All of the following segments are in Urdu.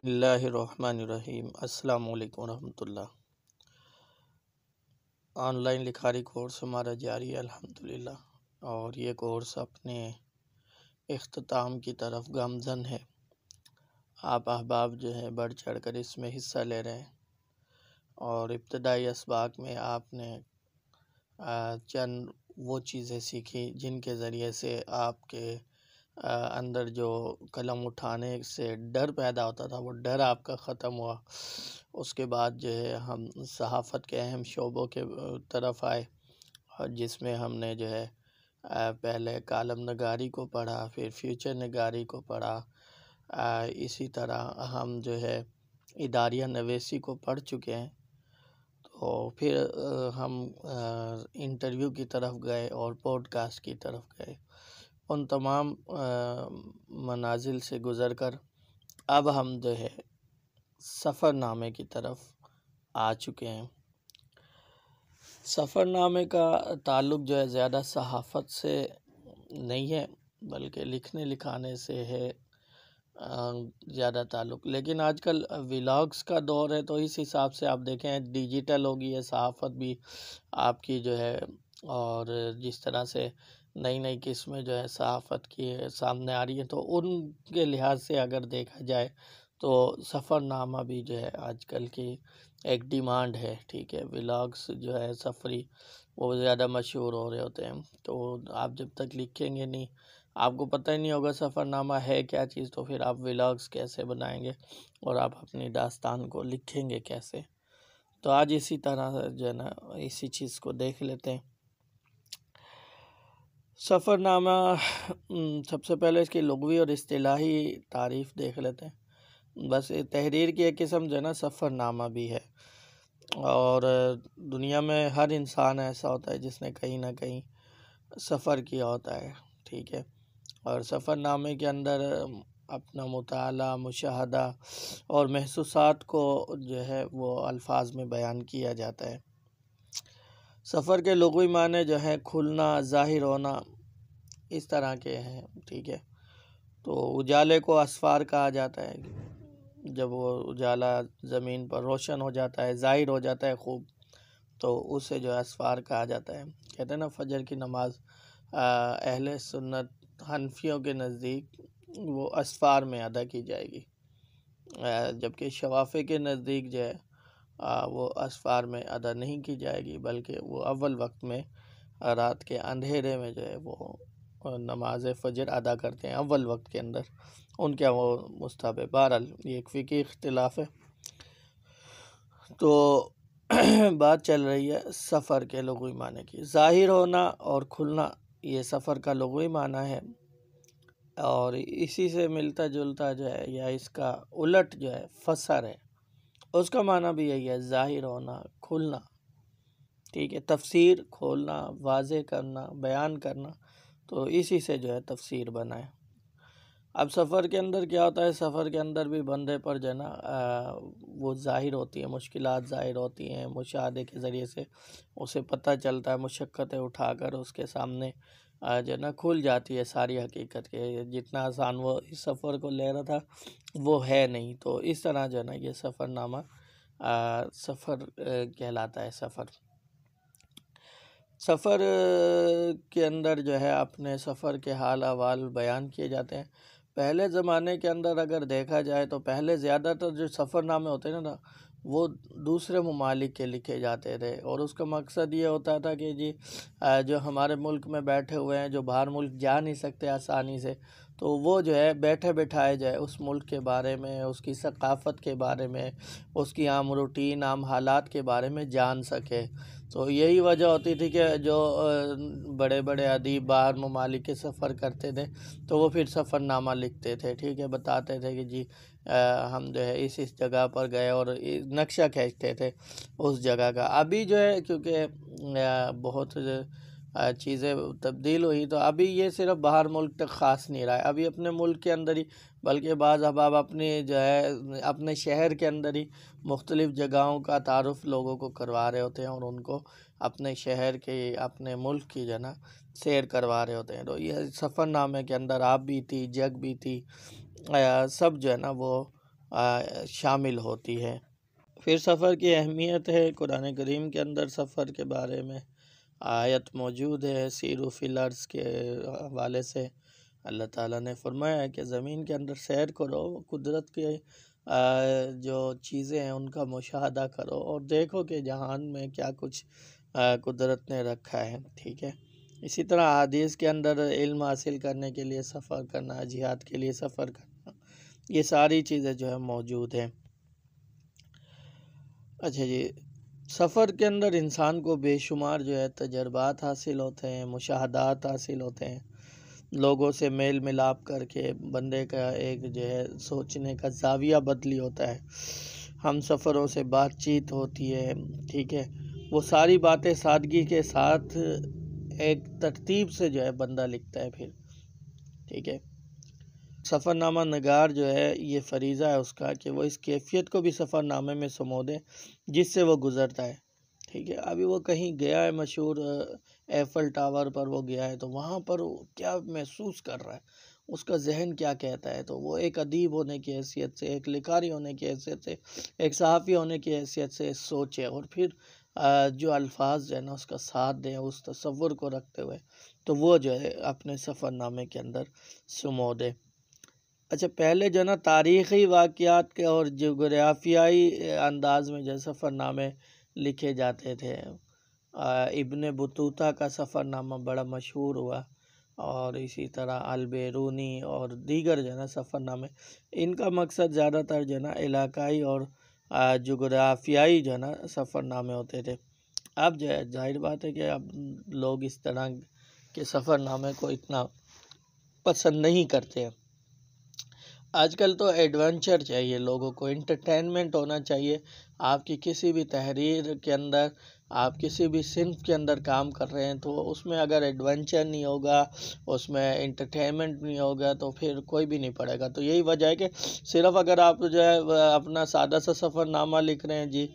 اللہ الرحمن الرحیم۔ السلام علیکم ورحمۃ اللہ۔ آن لائن لکھاری کورس ہمارا جاری ہے الحمدللہ، اور یہ کورس اپنے اختتام کی طرف گامزن ہے۔ آپ احباب جو ہے بڑھ چڑھ کر اس میں حصہ لے رہے ہیں، اور ابتدائی اسباق میں آپ نے چند وہ چیزیں سیکھی جن کے ذریعے سے آپ کے اندر جو قلم اٹھانے سے ڈر پیدا ہوتا تھا وہ ڈر آپ کا ختم ہوا۔ اس کے بعد جو ہے ہم صحافت کے اہم شعبوں کے طرف آئے، اور جس میں ہم نے جو ہے پہلے کالم نگاری کو پڑھا، پھر فیوچر نگاری کو پڑھا، اسی طرح ہم جو ہے اداریہ نویسی کو پڑھ چکے ہیں۔ تو پھر ہم انٹرویو کی طرف گئے اور پوڈ کاسٹ کی طرف گئے۔ ان تمام منازل سے گزر کر اب ہم جو ہے سفر نامے کی طرف آ چکے ہیں۔ سفر نامے کا تعلق جو ہے زیادہ صحافت سے نہیں ہے، بلکہ لکھنے لکھانے سے ہے زیادہ تعلق۔ لیکن آج کل ولاگز کا دور ہے، تو اس حساب سے آپ دیکھیں ڈیجیٹل ہو گئی ہے صحافت بھی آپ کی جو ہے، اور جس طرح سے نئی نئی قسمیں جو ہے صحافت کی سامنے آ رہی ہیں، تو ان کے لحاظ سے اگر دیکھا جائے تو سفر نامہ بھی جو ہے آج کل کی ایک ڈیمانڈ ہے۔ ٹھیک ہے، ولاگز جو ہے سفری وہ زیادہ مشہور ہو رہے ہوتے ہیں، تو آپ جب تک لکھیں گے نہیں، آپ کو پتہ ہی نہیں ہوگا سفر نامہ ہے کیا چیز، تو پھر آپ ولاگز کیسے بنائیں گے اور آپ اپنی داستان کو لکھیں گے کیسے؟ تو آج اسی طرح جو ہے نا اسی چیز کو دیکھ لیتے ہیں۔ سفر نامہ سب سے پہلے اس کی لغوی اور اصطلاحی تعریف دیکھ لیتے ہیں۔ بس تحریر کی ایک قسم جو ہے نا سفر نامہ بھی ہے، اور دنیا میں ہر انسان ایسا ہوتا ہے جس نے کہیں نہ کہیں سفر کیا ہوتا ہے۔ ٹھیک ہے، اور سفر نامے کے اندر اپنا مطالعہ، مشاہدہ اور محسوسات کو جو ہے وہ الفاظ میں بیان کیا جاتا ہے۔ سفر کے لغوی معنی جو ہے کھلنا، ظاہر ہونا، اس طرح کے ہیں۔ ٹھیک ہے، تو اجالے کو اسفار کہا جاتا ہے، جب وہ اجالا زمین پر روشن ہو جاتا ہے، ظاہر ہو جاتا ہے خوب، تو اسے جو اسفار کہا جاتا ہے۔ کہتے ہیں نا فجر کی نماز اہل سنت حنفیوں کے نزدیک وہ اسفار میں ادا کی جائے گی، جبکہ شوافی کے نزدیک جو ہے وہ اسفار میں ادا نہیں کی جائے گی، بلکہ وہ اول وقت میں رات کے اندھیرے میں جو ہے وہ نماز فجر ادا کرتے ہیں اول وقت کے اندر، ان کے وہ مستحب ہے۔ بہرحال یہ ایک فقہی اختلاف ہے۔ تو بات چل رہی ہے سفر کے لغوی معنی کی۔ ظاہر ہونا اور کھلنا یہ سفر کا لغوی معنی ہے، اور اسی سے ملتا جلتا جو ہے یا اس کا الٹ جو ہے فسر ہے، اس کا معنی بھی یہی ہے، ظاہر ہونا، کھلنا۔ ٹھیک ہے، تفسیر کھولنا، واضح کرنا، بیان کرنا، تو اسی سے جو ہے تفسیر بنا ہے۔ اب سفر کے اندر کیا ہوتا ہے، سفر کے اندر بھی بندے پر جو ہے نا وہ ظاہر ہوتی ہیں، مشکلات ظاہر ہوتی ہیں، مشاہدے کے ذریعے سے اسے پتہ چلتا ہے، مشقتیں اٹھا کر اس کے سامنے جو ہے نا کھل جاتی ہے ساری حقیقت کے، جتنا آسان وہ اس سفر کو لے رہا تھا وہ ہے نہیں۔ تو اس طرح جو ہے نا یہ سفر نامہ سفر کہلاتا ہے۔ سفر کے اندر جو ہے اپنے سفر کے حال احوال بیان کیے جاتے ہیں۔ پہلے زمانے کے اندر اگر دیکھا جائے تو پہلے زیادہ تر جو سفر نامے ہوتے ہیں نا وہ دوسرے ممالک کے لکھے جاتے تھے، اور اس کا مقصد یہ ہوتا تھا کہ جی جو ہمارے ملک میں بیٹھے ہوئے ہیں، جو باہر ملک جا نہیں سکتے آسانی سے، تو وہ جو ہے بیٹھے بٹھائے جائے اس ملک کے بارے میں، اس کی ثقافت کے بارے میں، اس کی عام روٹین، عام حالات کے بارے میں جان سکے۔ تو یہی وجہ ہوتی تھی کہ جو بڑے بڑے ادیب باہر ممالک کے سفر کرتے تھے تو وہ پھر سفر نامہ لکھتے تھے۔ ٹھیک ہے، بتاتے تھے کہ جی ہم جو ہے اس جگہ پر گئے، اور نقشہ کھینچتے تھے اس جگہ کا۔ ابھی جو ہے کیونکہ بہت چیزیں تبدیل ہوئی، تو ابھی یہ صرف باہر ملک تک خاص نہیں رہا ہے، ابھی اپنے ملک کے اندر ہی، بلکہ بعض احباب اپنی جو ہے اپنے شہر کے اندر ہی مختلف جگہوں کا تعارف لوگوں کو کروا رہے ہوتے ہیں، اور ان کو اپنے شہر کے، اپنے ملک کی جو ہے نا سیر کروا رہے ہوتے ہیں۔ تو یہ سفر نامے کے اندر آپ بھی تھی، جگ بھی تھی، سب جو ہے نا وہ شامل ہوتی ہے۔ پھر سفر کی اہمیت ہے، قرآن کریم کے اندر سفر کے بارے میں آیت موجود ہے، سیروا فی الارض کے حوالے سے اللہ تعالیٰ نے فرمایا ہے کہ زمین کے اندر سیر کرو، قدرت کے جو چیزیں ہیں ان کا مشاہدہ کرو اور دیکھو کہ جہان میں کیا کچھ قدرت نے رکھا ہے، ٹھیک ہے۔ اسی طرح حدیث کے اندر علم حاصل کرنے کے لیے سفر کرنا، جہاد کے لیے سفر کرنا، یہ ساری چیزیں جو ہے موجود ہیں۔ اچھا جی، سفر کے اندر انسان کو بے شمار جو ہے تجربات حاصل ہوتے ہیں، مشاہدات حاصل ہوتے ہیں، لوگوں سے میل ملاپ کر کے بندے کا ایک جو ہے سوچنے کا زاویہ بدلی ہوتا ہے، ہم سفروں سے بات چیت ہوتی ہے، ٹھیک ہے، وہ ساری باتیں سادگی کے ساتھ ایک ترتیب سے جو ہے بندہ لکھتا ہے پھر، ٹھیک ہے۔ سفر نامہ نگار جو ہے یہ فریضہ ہے اس کا کہ وہ اس کیفیت کو بھی سفر نامے میں سمو دے جس سے وہ گزرتا ہے، ٹھیک ہے۔ ابھی وہ کہیں گیا ہے، مشہور ایفل ٹاور پر وہ گیا ہے، تو وہاں پر وہ کیا محسوس کر رہا ہے، اس کا ذہن کیا کہتا ہے، تو وہ ایک ادیب ہونے کی حیثیت سے، ایک لکھاری ہونے کی حیثیت سے، ایک صحافی ہونے کی حیثیت سے سوچے اور پھر جو الفاظ جو ہے نا اس کا ساتھ دیں اس تصور کو رکھتے ہوئے، تو وہ جو ہے اپنے سفر نامے کے اندر سمو دے۔ اچھا، پہلے جو ہے نا تاریخی واقعات کے اور جغرافیائی انداز میں جو سفر نامے لکھے جاتے تھے، ابن بطوطہ کا سفر نامہ بڑا مشہور ہوا، اور اسی طرح البیرونی اور دیگر جو ہے نا سفر نامے، ان کا مقصد زیادہ تر جو ہے نا علاقائی اور جغرافیائی جو ہے نا سفر نامے ہوتے تھے۔ اب جو ہے ظاہر بات ہے کہ اب لوگ اس طرح کے سفر نامے کو اتنا پسند نہیں کرتے ہیں۔ آج کل تو ایڈونچر چاہیے لوگوں کو، انٹرٹینمنٹ ہونا چاہیے۔ آپ کی کسی بھی تحریر کے اندر، آپ کسی بھی صنف کے اندر کام کر رہے ہیں تو اس میں اگر ایڈونچر نہیں ہوگا، اس میں انٹرٹینمنٹ نہیں ہوگا تو پھر کوئی بھی نہیں پڑھے گا۔ تو یہی وجہ ہے کہ صرف اگر آپ جو ہے اپنا سادہ سا سفر نامہ لکھ رہے ہیں، جی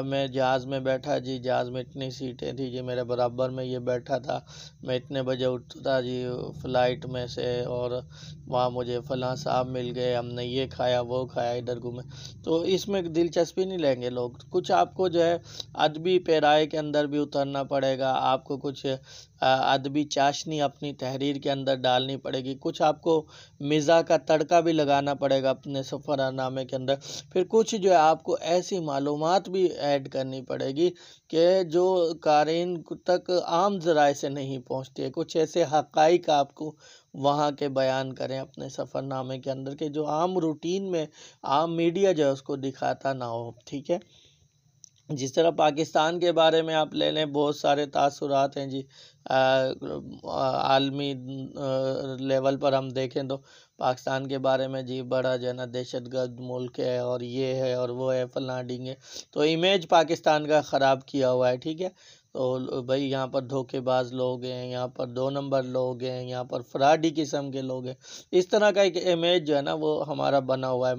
میں جہاز میں بیٹھا، جی جہاز میں اتنی سیٹیں تھی، جی میرے برابر میں یہ بیٹھا تھا، میں اتنے بجے اٹھتا تھا جی فلائٹ میں سے، اور وہاں مجھے فلاں صاحب مل گئے، ہم نے یہ کھایا وہ کھایا، ادھر گھومے، تو اس میں دلچسپی نہیں لیں گے لوگ۔ کچھ آپ کو جو ہے ادبی پیرائے کے اندر بھی اترنا پڑے گا، آپ کو کچھ ادبی چاشنی اپنی تحریر کے اندر ڈالنی پڑے گی، کچھ آپ کو مزاح کا تڑکا بھی لگانا پڑے گا اپنے سفر نامے کے اندر، پھر کچھ جو ہے آپ کو ایسی معلومات بھی ایڈ کرنی پڑے گی کہ جو قارئین تک عام ذرائع سے نہیں پہنچتی ہے، کچھ ایسے حقائق آپ کو وہاں کے بیان کریں اپنے سفر نامے کے اندر کہ جو عام روٹین میں عام میڈیا جو ہے اس کو دکھاتا نہ ہو، ٹھیک ہے۔ جس طرح پاکستان کے بارے میں آپ لے لیں، بہت سارے تاثرات ہیں جی، عالمی لیول پر ہم دیکھیں تو پاکستان کے بارے میں جی بڑا جو ہے نا دہشت گرد ملک ہے، اور یہ ہے اور وہ ہے، فلاں ڈینگے، تو امیج پاکستان کا خراب کیا ہوا ہے، ٹھیک ہے۔ تو بھائی یہاں پر دھوکے باز لوگ ہیں، یہاں پر 2 نمبر لوگ ہیں، یہاں پر فراڈی قسم کے لوگ ہیں، اس طرح کا ایک امیج جو ہے نا وہ ہمارا بنا ہوا ہے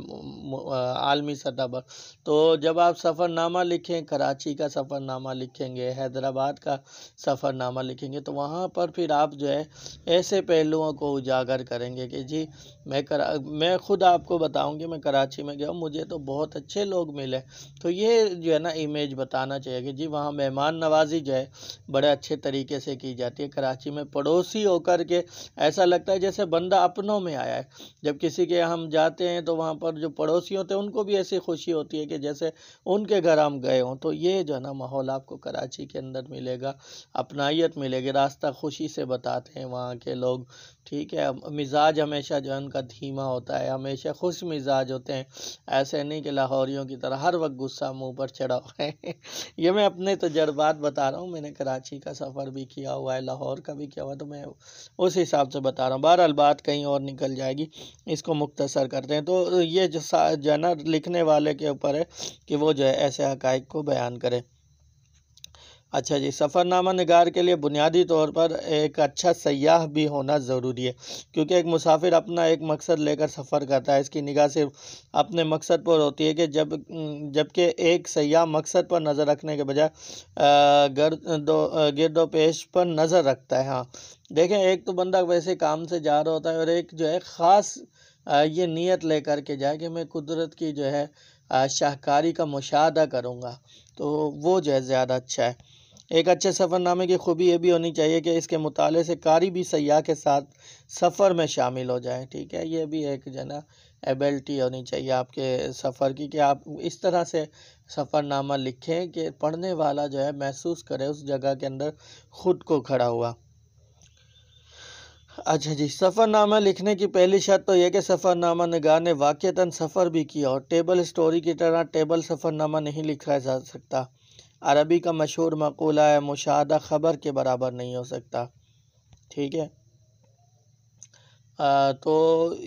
عالمی سطح پر۔ تو جب آپ سفر نامہ لکھیں، کراچی کا سفر نامہ لکھیں گے، حیدرآباد کا سفر نامہ لکھیں گے، تو وہاں پر پھر آپ جو ہے ایسے پہلوؤں کو اجاگر کریں گے کہ جی میں خود آپ کو بتاؤں کہ میں کراچی میں گیا ہوں، مجھے تو بہت اچھے لوگ ملے، تو یہ جو ہے نا امیج بتانا چاہیے کہ جی وہاں مہمان نوازی جو ہے بڑے اچھے طریقے سے کی جاتی ہے۔ کراچی میں پڑوسی ہو کر کے ایسا لگتا ہے جیسے بندہ اپنوں میں آیا ہے، جب کسی کے ہم جاتے ہیں تو وہاں پر جو پڑوسی ہوتے ہیں ان کو بھی ایسی خوشی ہوتی ہے کہ جیسے ان کے گھر ہم گئے ہوں۔ تو یہ جو ہے نا ماحول آپ کو کراچی کے اندر ملے گا، اپنائیت ملے گی، راستہ خوشی سے بتاتے ہیں وہاں کے لوگ، ٹھیک ہے۔ مزاج ہمیشہ جو ہے ان کا دھیما ہوتا ہے، ہمیشہ خوش مزاج ہوتے ہیں، ایسے نہیں کہ لاہوریوں کی طرح ہر وقت غصہ منہ پر چڑھا ہوا ہے۔ یہ میں اپنے تجربات بتا رہا ہوں، میں نے کراچی کا سفر بھی کیا ہوا ہے، لاہور کا بھی کیا ہوا ہے، تو میں اس حساب سے بتا رہا ہوں۔ بہرحال بات کہیں اور نکل جائے گی، اس کو مختصر کرتے ہیں۔ تو یہ جو ہے نا لکھنے والے کے اوپر ہے کہ وہ جو ہے ایسے حقائق کو بیان کرے۔ اچھا جی، سفر نامہ نگار کے لیے بنیادی طور پر ایک اچھا سیاح بھی ہونا ضروری ہے، کیونکہ ایک مسافر اپنا ایک مقصد لے کر سفر کرتا ہے، اس کی نگاہ صرف اپنے مقصد پر ہوتی ہے، کہ جبکہ ایک سیاح مقصد پر نظر رکھنے کے بجائے گرد و پیش پر نظر رکھتا ہے۔ ہاں دیکھیں، ایک تو بندہ ویسے کام سے جا رہا ہوتا ہے، اور ایک جو ہے خاص یہ نیت لے کر کے جائے کہ میں قدرت کی جو ہے شاہکاری کا مشاہدہ کروں گا، تو وہ جو ہے زیادہ اچھا ہے۔ ایک اچھے سفر نامے کی خوبی یہ بھی ہونی چاہیے کہ اس کے مطالعے سے قاری بھی سیاح کے ساتھ سفر میں شامل ہو جائے، ٹھیک ہے، یہ بھی ایک جو ہے نا ایبلٹی ہونی چاہیے آپ کے سفر کی، کہ آپ اس طرح سے سفر نامہ لکھیں کہ پڑھنے والا جو ہے محسوس کرے اس جگہ کے اندر خود کو کھڑا ہوا۔ اچھا جی، سفر نامہ لکھنے کی پہلی شرط تو یہ کہ سفر نامہ نگار نے واقعتاً سفر بھی کیا، اور ٹیبل سٹوری کی طرح ٹیبل سفر نامہ نہیں لکھا جا سکتا۔ عربی کا مشہور مقولہ ہے، مشاہدہ خبر کے برابر نہیں ہو سکتا، ٹھیک ہے۔ تو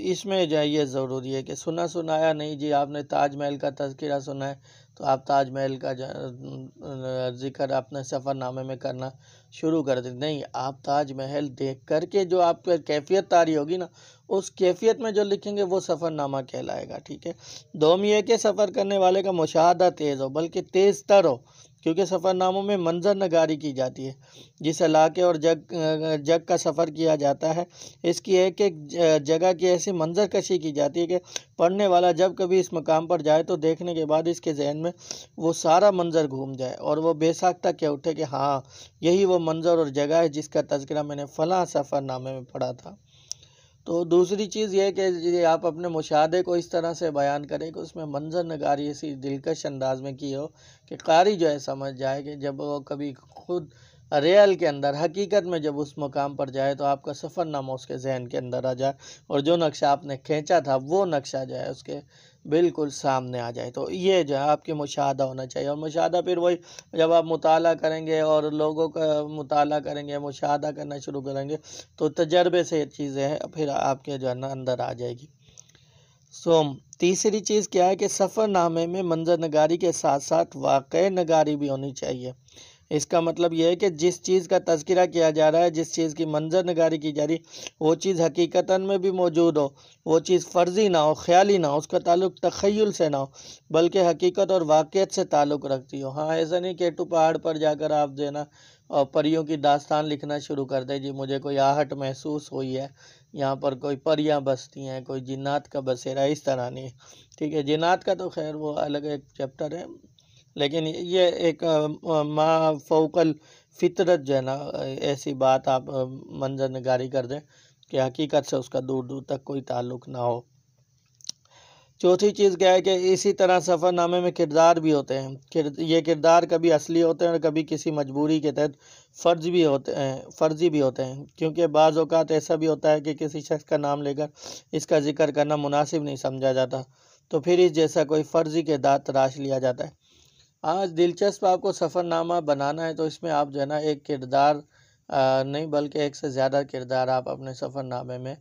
اس میں جو ہے یہ ضروری ہے کہ سنا سنایا نہیں جی، آپ نے تاج محل کا تذکرہ سنا ہے تو آپ تاج محل کا ذکر اپنے سفر نامے میں کرنا شروع کر دیں، نہیں، آپ تاج محل دیکھ کر کے جو آپ کو کیفیت طاری ہوگی نا، اس کیفیت میں جو لکھیں گے وہ سفر نامہ کہلائے گا، ٹھیک ہے۔ دوم یہ کہ سفر کرنے والے کا مشاہدہ تیز ہو، بلکہ تیز تر ہو، کیونکہ سفر ناموں میں منظر نگاری کی جاتی ہے۔ جس علاقے اور جگ کا سفر کیا جاتا ہے، اس کی ایک ایک جگہ کی ایسی منظر کشی کی جاتی ہے کہ پڑھنے والا جب کبھی اس مقام پر جائے تو دیکھنے کے بعد اس کے ذہن میں وہ سارا منظر گھوم جائے اور وہ بے ساختہ کہہ اٹھے کہ ہاں، یہی وہ منظر اور جگہ ہے جس کا تذکرہ میں نے فلاں سفر نامے میں پڑھا تھا۔ تو دوسری چیز یہ کہ آپ اپنے مشاہدے کو اس طرح سے بیان کریں کہ اس میں منظر نگاری ایسی دلکش انداز میں کی ہو کہ قاری جو ہے سمجھ جائے کہ جب وہ کبھی خود ریئل کے اندر حقیقت میں جب اس مقام پر جائے تو آپ کا سفر نامہ اس کے ذہن کے اندر آ جائے، اور جو نقشہ آپ نے کھینچا تھا وہ نقشہ جو ہے اس کے بالکل سامنے آ جائے۔ تو یہ جو ہے آپ کی مشاہدہ ہونا چاہیے، اور مشاہدہ پھر وہی جب آپ مطالعہ کریں گے اور لوگوں کا مطالعہ کریں گے، مشاہدہ کرنا شروع کریں گے تو تجربے سے یہ چیزیں پھر آپ کے جو ہے نا اندر آ جائے گی۔ تیسری چیز کیا ہے کہ سفر نامے میں منظر نگاری کے ساتھ ساتھ واقع نگاری بھی ہونی چاہیے۔ اس کا مطلب یہ ہے کہ جس چیز کا تذکرہ کیا جا رہا ہے، جس چیز کی منظر نگاری کی جا رہی، وہ چیز حقیقتاً میں بھی موجود ہو، وہ چیز فرضی نہ ہو، خیالی نہ ہو، اس کا تعلق تخیل سے نہ ہو، بلکہ حقیقت اور واقعیت سے تعلق رکھتی ہو۔ ہاں، ایسا نہیں کہ ٹو پہاڑ پر جا کر آپ جو ہے نا اور پریوں کی داستان لکھنا شروع کر دیں، جی مجھے کوئی آہٹ محسوس ہوئی ہے، یہاں پر کوئی پریاں بستی ہیں، کوئی جنات کا بسیرا، اس طرح نہیں، ٹھیک ہے۔ جنات کا تو خیر وہ الگ ایک چیپٹر ہے، لیکن یہ ایک ما فوق الفطرت جو ہے نا ایسی بات آپ منظر نگاری کر دیں کہ حقیقت سے اس کا دور دور تک کوئی تعلق نہ ہو۔ چوتھی چیز کیا ہے کہ اسی طرح سفر نامے میں کردار بھی ہوتے ہیں، یہ کردار کبھی اصلی ہوتے ہیں اور کبھی کسی مجبوری کے تحت فرضی بھی ہوتے ہیں، کیونکہ بعض اوقات ایسا بھی ہوتا ہے کہ کسی شخص کا نام لے کر اس کا ذکر کرنا مناسب نہیں سمجھا جاتا، تو پھر اس جیسا کوئی فرضی کردار تراش لیا جاتا ہے۔ آج دلچسپ آپ کو سفر نامہ بنانا ہے تو اس میں آپ جو ہے نا ایک کردار نہیں بلکہ ایک سے زیادہ کردار آپ اپنے سفر نامے میں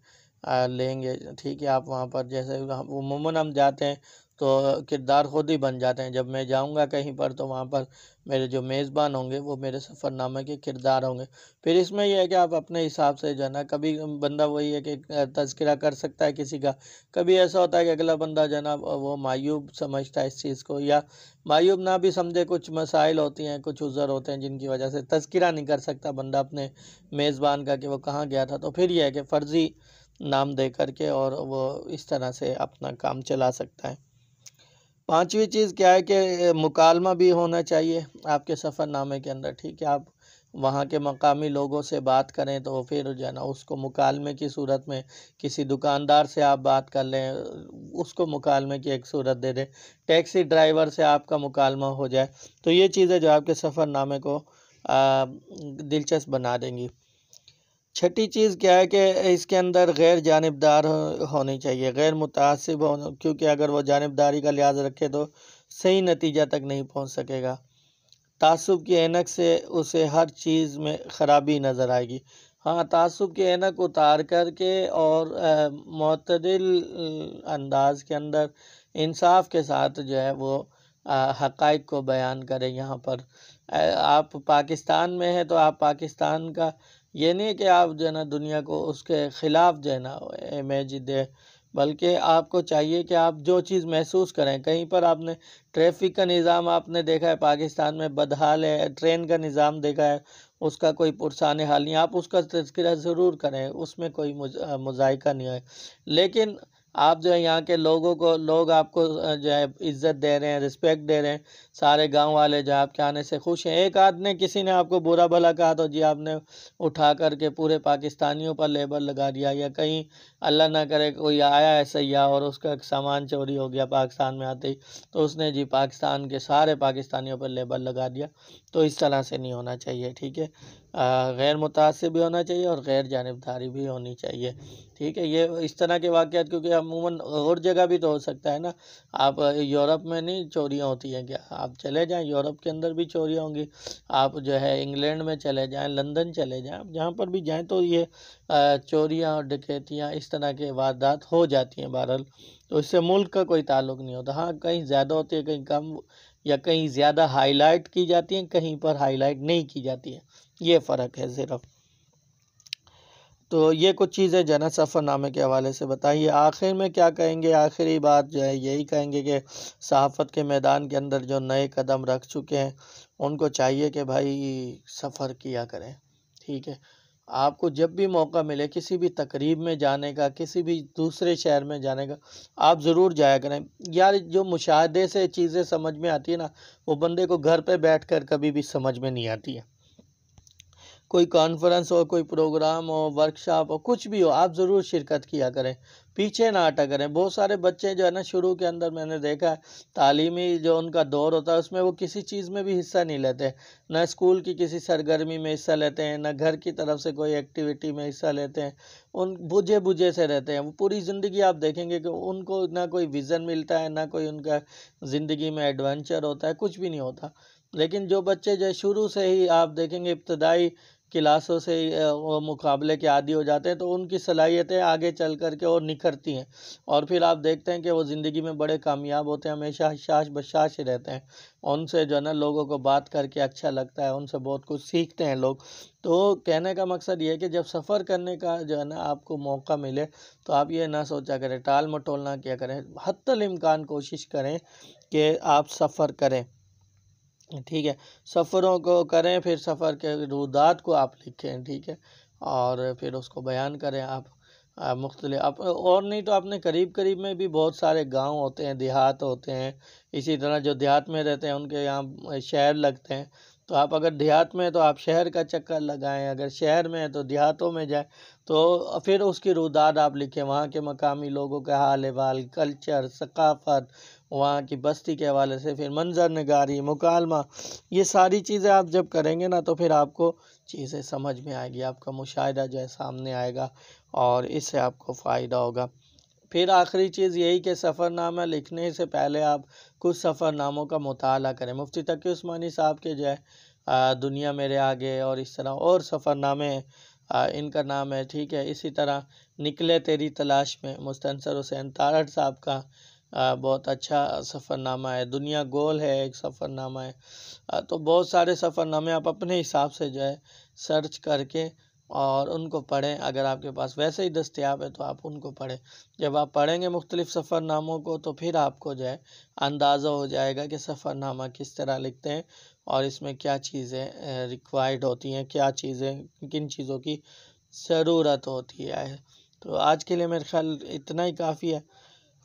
لیں گے، ٹھیک ہے۔ آپ وہاں پر جیسے عموماً ہم جاتے ہیں تو کردار خود ہی بن جاتے ہیں، جب میں جاؤں گا کہیں پر تو وہاں پر میرے جو میزبان ہوں گے وہ میرے سفر نامے کے کردار ہوں گے۔ پھر اس میں یہ ہے کہ آپ اپنے حساب سے جو ہے نا، کبھی بندہ وہی ہے کہ تذکرہ کر سکتا ہے کسی کا، کبھی ایسا ہوتا ہے کہ اگلا بندہ جو ہے نا وہ معیوب سمجھتا ہے اس چیز کو، یا معیوب نہ بھی سمجھے، کچھ مسائل ہوتی ہیں، کچھ عذر ہوتے ہیں جن کی وجہ سے تذکرہ نہیں کر سکتا بندہ اپنے میزبان کا کہ وہ کہاں گیا تھا، تو پھر یہ ہے کہ فرضی نام دے کر کے اور وہ اس طرح سے اپنا کام چلا سکتا ہے۔ پانچویں چیز کیا ہے کہ مکالمہ بھی ہونا چاہیے آپ کے سفر نامے کے اندر، ٹھیک ہے۔ آپ وہاں کے مقامی لوگوں سے بات کریں تو پھر جو ہے نا اس کو مکالمے کی صورت میں، کسی دکاندار سے آپ بات کر لیں، اس کو مکالمے کی ایک صورت دے دیں، ٹیکسی ڈرائیور سے آپ کا مکالمہ ہو جائے، تو یہ چیزیں جو آپ کے سفر نامے کو دلچسپ بنا دیں گی۔ چھٹی چیز کیا ہے کہ اس کے اندر غیر جانبدار ہونی چاہیے، غیر متعصب ہونا، کیونکہ اگر وہ جانبداری کا لحاظ رکھے تو صحیح نتیجہ تک نہیں پہنچ سکے گا۔ تعصب کی اینک سے اسے ہر چیز میں خرابی نظر آئے گی۔ ہاں، تعصب کی اینک اتار کر کے اور معتدل انداز کے اندر انصاف کے ساتھ جو ہے وہ حقائق کو بیان کریں۔ یہاں پر آپ پاکستان میں ہیں تو آپ پاکستان کا یہ نہیں کہ آپ جو ہے نا دنیا کو اس کے خلاف جو ہے نا امیج دے، بلکہ آپ کو چاہیے کہ آپ جو چیز محسوس کریں، کہیں پر آپ نے ٹریفک کا نظام آپ نے دیکھا ہے پاکستان میں بدحال ہے، ٹرین کا نظام دیکھا ہے اس کا کوئی پرسان حال نہیں، آپ اس کا تذکرہ ضرور کریں، اس میں کوئی مذائقہ نہیں ہے، لیکن آپ جو ہے یہاں کے لوگ آپ کو جو ہے عزت دے رہے ہیں، رسپیکٹ دے رہے ہیں، سارے گاؤں والے جو ہے آپ کے آنے سے خوش ہیں۔ ایک آدھ نے کسی نے آپ کو برا بھلا کہا تو جی آپ نے اٹھا کر کے پورے پاکستانیوں پر لیبل لگا دیا، یا کہیں اللہ نہ کرے کوئی آیا ہے سیاح اور اس کا سامان چوری ہو گیا پاکستان میں آتے ہی، تو اس نے جی پاکستان کے سارے پاکستانیوں پر لیبل لگا دیا۔ تو اس طرح سے نہیں ہونا چاہیے، ٹھیک ہے۔ غیر متعصب بھی ہونا چاہیے اور غیر جانبداری بھی ہونی چاہیے، ٹھیک ہے۔ یہ اس طرح کے واقعات کیونکہ عموماً اور جگہ بھی تو ہو سکتا ہے نا۔ آپ یورپ میں نہیں چوریاں ہوتی ہیں کیا؟ آپ چلے جائیں، یورپ کے اندر بھی چوریاں ہوں گی۔ آپ جو ہے انگلینڈ میں چلے جائیں، لندن چلے جائیں، آپ جہاں پر بھی جائیں تو یہ چوریاں اور ڈکیتیاں اس طرح کے واردات ہو جاتی ہیں بہرحال۔ تو اس سے ملک کا کوئی تعلق نہیں ہوتا۔ ہاں کہیں زیادہ ہوتی ہے، کہیں کم، یا کہیں زیادہ ہائی لائٹ کی جاتی ہیں، کہیں پر ہائی لائٹ نہیں کی جاتی ہے، یہ فرق ہے صرف۔ تو یہ کچھ چیزیں جو ہے نا سفر نامے کے حوالے سے بتائیے۔ آخر میں کیا کہیں گے؟ آخری بات جو ہے یہی کہیں گے کہ صحافت کے میدان کے اندر جو نئے قدم رکھ چکے ہیں ان کو چاہیے کہ بھائی سفر کیا کریں، ٹھیک ہے۔ آپ کو جب بھی موقع ملے کسی بھی تقریب میں جانے کا، کسی بھی دوسرے شہر میں جانے کا، آپ ضرور جایا کریں۔ یار جو مشاہدے سے چیزیں سمجھ میں آتی ہیں نا، وہ بندے کو گھر پہ بیٹھ کر کبھی بھی سمجھ میں نہیں آتی ہے۔ کوئی کانفرنس ہو، کوئی پروگرام ہو، ورکشاپ ہو، کچھ بھی ہو، آپ ضرور شرکت کیا کریں، پیچھے نہ ہٹا کریں۔ بہت سارے بچے جو ہے نا شروع کے اندر میں نے دیکھا ہے، تعلیمی جو ان کا دور ہوتا ہے اس میں وہ کسی چیز میں بھی حصہ نہیں لیتے، نہ اسکول کی کسی سرگرمی میں حصہ لیتے ہیں، نہ گھر کی طرف سے کوئی ایکٹیویٹی میں حصہ لیتے ہیں، ان بجھے سے رہتے ہیں۔ وہ پوری زندگی آپ دیکھیں گے کہ ان کو نہ کوئی ویژن ملتا ہے، نہ کوئی ان کا زندگی میں ایڈونچر ہوتا ہے، کچھ بھی نہیں ہوتا۔ لیکن جو بچے جو شروع سے ہی آپ دیکھیں گے ابتدائی کلاسوں سے ہی وہ مقابلے کے عادی ہو جاتے ہیں، تو ان کی صلاحیتیں آگے چل کر کے اور نکھرتی ہیں، اور پھر آپ دیکھتے ہیں کہ وہ زندگی میں بڑے کامیاب ہوتے ہیں، ہمیشہ شاش بشاش ہی رہتے ہیں۔ ان سے جو ہے نا لوگوں کو بات کر کے اچھا لگتا ہے، ان سے بہت کچھ سیکھتے ہیں لوگ۔ تو کہنے کا مقصد یہ ہے کہ جب سفر کرنے کا جو ہے نا آپ کو موقع ملے تو آپ یہ نہ سوچا کریں، ٹال مٹول نہ کیا کریں، حتی الامکان کوشش کریں کہ آپ سفر کریں، ٹھیک ہے۔ سفروں کو کریں، پھر سفر کے رودات کو آپ لکھیں، ٹھیک ہے، اور پھر اس کو بیان کریں آپ مختلف اور نہیں تو اپنے قریب میں بھی بہت سارے گاؤں ہوتے ہیں، دیہات ہوتے ہیں، اسی طرح جو دیہات میں رہتے ہیں ان کے یہاں شہر لگتے ہیں، تو آپ اگر دیہات میں ہیں تو آپ شہر کا چکر لگائیں، اگر شہر میں ہیں تو دیہاتوں میں جائیں، تو پھر اس کی روداد آپ لکھیں، وہاں کے مقامی لوگوں کے حال احوال، کلچر، ثقافت، وہاں کی بستی کے حوالے سے، پھر منظر نگاری، مکالمہ، یہ ساری چیزیں آپ جب کریں گے نا تو پھر آپ کو چیزیں سمجھ میں آئے گی، آپ کا مشاہدہ جو ہے سامنے آئے گا اور اس سے آپ کو فائدہ ہوگا۔ پھر آخری چیز یہی کہ سفر نامہ لکھنے سے پہلے آپ کچھ سفر ناموں کا مطالعہ کریں۔ مفتی تقی عثمانی صاحب کے جو ہے دنیا میرے آگے اور اس طرح اور سفر نامے ہیں، ان کا نام ہے، ٹھیک ہے۔ اسی طرح نکلے تیری تلاش میں مستنصر حسین تارڑ صاحب کا بہت اچھا سفر نامہ ہے، دنیا گول ہے ایک سفر نامہ ہے۔ تو بہت سارے سفر نامے آپ اپنے حساب سے جو ہے سرچ کر کے اور ان کو پڑھیں، اگر آپ کے پاس ویسے ہی دستیاب ہے تو آپ ان کو پڑھیں۔ جب آپ پڑھیں گے مختلف سفر ناموں کو تو پھر آپ کو جو ہے اندازہ ہو جائے گا کہ سفر نامہ کس طرح لکھتے ہیں اور اس میں کیا چیزیں ریکوائرڈ ہوتی ہیں، کیا چیزیں، کن چیزوں کی ضرورت ہوتی ہے۔ تو آج کے لیے میرے خیال اتنا ہی کافی ہے،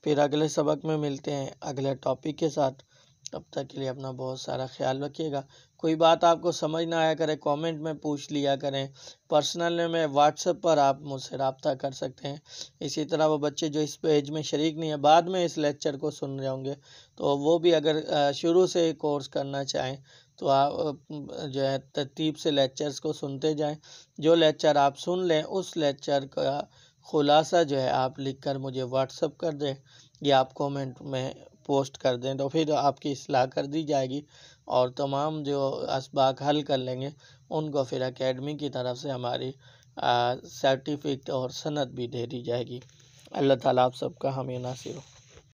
پھر اگلے سبق میں ملتے ہیں اگلے ٹاپک کے ساتھ۔ تب تک کے لیے اپنا بہت سارا خیال رکھیے گا۔ کوئی بات آپ کو سمجھ نہ آیا کرے کامنٹ میں پوچھ لیا کریں، پرسنل میں واٹس ایپ پر آپ مجھ سے رابطہ کر سکتے ہیں۔ اسی طرح وہ بچے جو اس پیج میں شریک نہیں ہیں، بعد میں اس لیکچر کو سن رہے ہوں گے، تو وہ بھی اگر شروع سے کورس کرنا چاہیں تو آپ جو ہے ترتیب سے لیکچرز کو سنتے جائیں۔ جو لیکچر آپ سن لیں اس لیکچر کا خلاصہ جو ہے آپ لکھ کر مجھے واٹس ایپ کر دیں یا آپ کومنٹ میں پوسٹ کر دیں، تو پھر آپ کی اصلاح کر دی جائے گی اور تمام جو اسباق حل کر لیں گے ان کو پھر اکیڈمی کی طرف سے ہماری سرٹیفکیٹ اور سند بھی دے دی جائے گی۔ اللہ تعالیٰ آپ سب کا حامی ناصر ہو۔